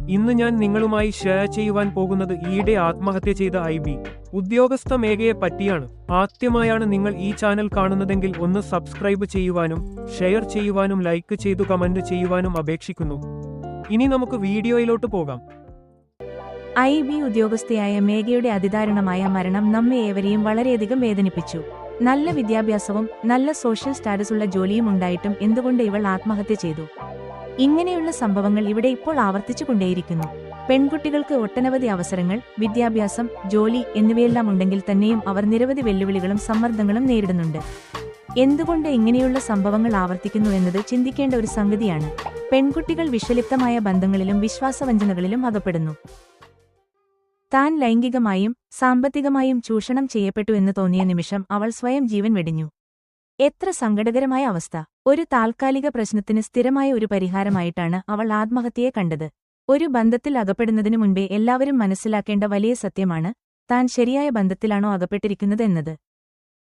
ഇന്ന് ഞാൻ നിങ്ങളുമായി ഷെയർ ചെയ്യുവാൻ പോകുന്നത് ഈയിടെ ആത്മഹത്യ ചെയ്ത IB ഉദ്യോഗസ്ഥ മേഘയെ പറ്റിയാണ്. ആദ്യമായാണ് നിങ്ങൾ ഈ ചാനൽ കാണുന്നതെങ്കിൽ ഒന്ന് സബ്സ്ക്രൈബ് ചെയ്യുവാനും ഷെയർ ചെയ്യുവാനും ലൈക്ക് ചെയ്തു കമന്റ് ചെയ്യുവാനും അപേക്ഷിക്കുന്നു. ഇനി നമുക്ക് വീഡിയോയിലോട്ട് പോകാം. IB ഉദ്യോഗസ്ഥയായ മേഘയുടെ അതിദാരുണമായ മരണം നമ്മെ ഏവരെയും വളരെയധികം വേദനിപ്പിച്ചു. നല്ല വിദ്യാഭ്യാസവും നല്ല സോഷ്യൽ സ്റ്റാറ്റസുള്ള ജോലിയും ഉണ്ടായിട്ടും എന്തുകൊണ്ട് ഇവൾ ആത്മഹത്യ ചെയ്തു? ഇങ്ങനെയുള്ള സംഭവങ്ങൾ ഇവിടെ ഇപ്പോൾ ആവർത്തിച്ചുകൊണ്ടേയിരിക്കുന്നു. പെൺകുട്ടികൾക്ക് ഒട്ടനവധി അവസരങ്ങൾ, വിദ്യാഭ്യാസം, ജോലി എന്നിവയെല്ലാം ഉണ്ടെങ്കിൽ തന്നെയും അവർ നിരവധി വെല്ലുവിളികളും സമ്മർദ്ദങ്ങളും നേരിടുന്നുണ്ട്. എന്തുകൊണ്ട് ഇങ്ങനെയുള്ള സംഭവങ്ങൾ ആവർത്തിക്കുന്നു എന്നത് ചിന്തിക്കേണ്ട ഒരു സംഗതിയാണ്. പെൺകുട്ടികൾ വിഷലിപ്തമായ ബന്ധങ്ങളിലും വിശ്വാസവഞ്ചനകളിലും അകപ്പെടുന്നു. താൻ ലൈംഗികമായും സാമ്പത്തികമായും ചൂഷണം ചെയ്യപ്പെട്ടു എന്ന് തോന്നിയ നിമിഷം അവൾ സ്വയം ജീവൻ വെടിഞ്ഞു. എത്ര സങ്കടകരമായ അവസ്ഥ! ഒരു താൽക്കാലിക പ്രശ്നത്തിന് സ്ഥിരമായ ഒരു പരിഹാരമായിട്ടാണ് അവൾ ആത്മഹത്യയെ കണ്ടത്. ഒരു ബന്ധത്തിൽ അകപ്പെടുന്നതിനു മുൻപേ എല്ലാവരും മനസ്സിലാക്കേണ്ട വലിയ സത്യമാണ് താൻ ശരിയായ ബന്ധത്തിലാണോ അകപ്പെട്ടിരിക്കുന്നത് എന്നത്.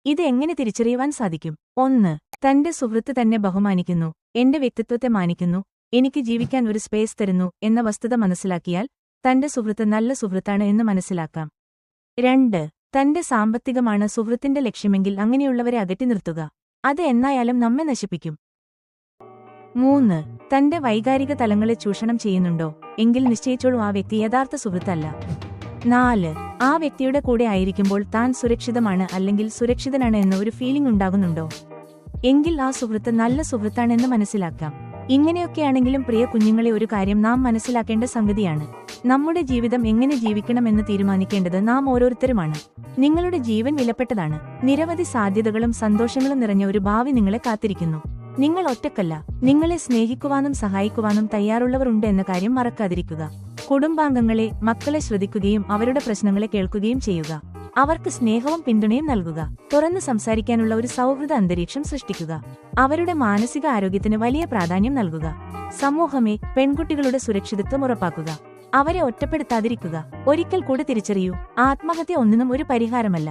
ഇത് എങ്ങനെ തിരിച്ചറിയുവാൻ സാധിക്കും? 1. തന്റെ സുഹൃത്ത് തന്നെ ബഹുമാനിക്കുന്നു, എന്റെ വ്യക്തിത്വത്തെ മാനിക്കുന്നു, എനിക്ക് ജീവിക്കാൻ ഒരു സ്പേസ് തരുന്നു എന്ന വസ്തുത മനസ്സിലാക്കിയാൽ തന്റെ സുഹൃത്ത് നല്ല സുഹൃത്താണ് എന്ന് മനസ്സിലാക്കാം. 2. തന്റെ സാമ്പത്തികമാണ് സുഹൃത്തിന്റെ ലക്ഷ്യമെങ്കിൽ അങ്ങനെയുള്ളവരെ അകറ്റി നിർത്തുക. അത് എന്നായാലും നമ്മെ നശിപ്പിക്കും. 3. തന്റെ വൈകാരിക തലങ്ങളെ ചൂഷണം ചെയ്യുന്നുണ്ടോ എങ്കിൽ നിശ്ചയിച്ചോളൂ ആ വ്യക്തി യഥാർത്ഥ സുഹൃത്തല്ല. 4. ആ വ്യക്തിയുടെ കൂടെ ആയിരിക്കുമ്പോൾ താൻ സുരക്ഷിതമാണ് അല്ലെങ്കിൽ സുരക്ഷിതനാണ് എന്ന ഒരു ഫീലിംഗ് ഉണ്ടാകുന്നുണ്ടോ എങ്കിൽ ആ സുഹൃത്ത് നല്ല സുഹൃത്താണെന്ന് മനസ്സിലാക്കാം. ഇങ്ങനെയൊക്കെയാണെങ്കിലും പ്രിയ കുഞ്ഞുങ്ങളെ, ഒരു കാര്യം നാം മനസ്സിലാക്കേണ്ട സംഗതിയാണ്. നമ്മുടെ ജീവിതം എങ്ങനെ ജീവിക്കണമെന്ന് തീരുമാനിക്കേണ്ടത് നാം ഓരോരുത്തരുമാണ്. നിങ്ങളുടെ ജീവൻ വിലപ്പെട്ടതാണ്. നിരവധി സാധ്യതകളും സന്തോഷങ്ങളും നിറഞ്ഞ ഒരു ഭാവി നിങ്ങളെ കാത്തിരിക്കുന്നു. നിങ്ങൾ ഒറ്റക്കല്ല. നിങ്ങളെ സ്നേഹിക്കുവാനും സഹായിക്കുവാനും തയ്യാറുള്ളവർ ഉണ്ട് എന്ന കാര്യം മറക്കാതിരിക്കുക. കുടുംബാംഗങ്ങളെ, മക്കളെ ശ്രദ്ധിക്കുകയും അവരുടെ പ്രശ്നങ്ങളെ കേൾക്കുകയും ചെയ്യുക. അവർക്ക് സ്നേഹവും പിന്തുണയും നൽകുക. തുറന്നു സംസാരിക്കാനുള്ള ഒരു സൗഹൃദ അന്തരീക്ഷം സൃഷ്ടിക്കുക. അവരുടെ മാനസിക ആരോഗ്യത്തിന് വലിയ പ്രാധാന്യം നൽകുക. സമൂഹമേ, പെൺകുട്ടികളുടെ സുരക്ഷിതത്വം ഉറപ്പാക്കുക. അവരെ ഒറ്റപ്പെടുത്താതിരിക്കുക. ഒരിക്കൽ കൂടി തിരിച്ചറിയൂ, ആത്മഹത്യ ഒന്നിനും ഒരു പരിഹാരമല്ല.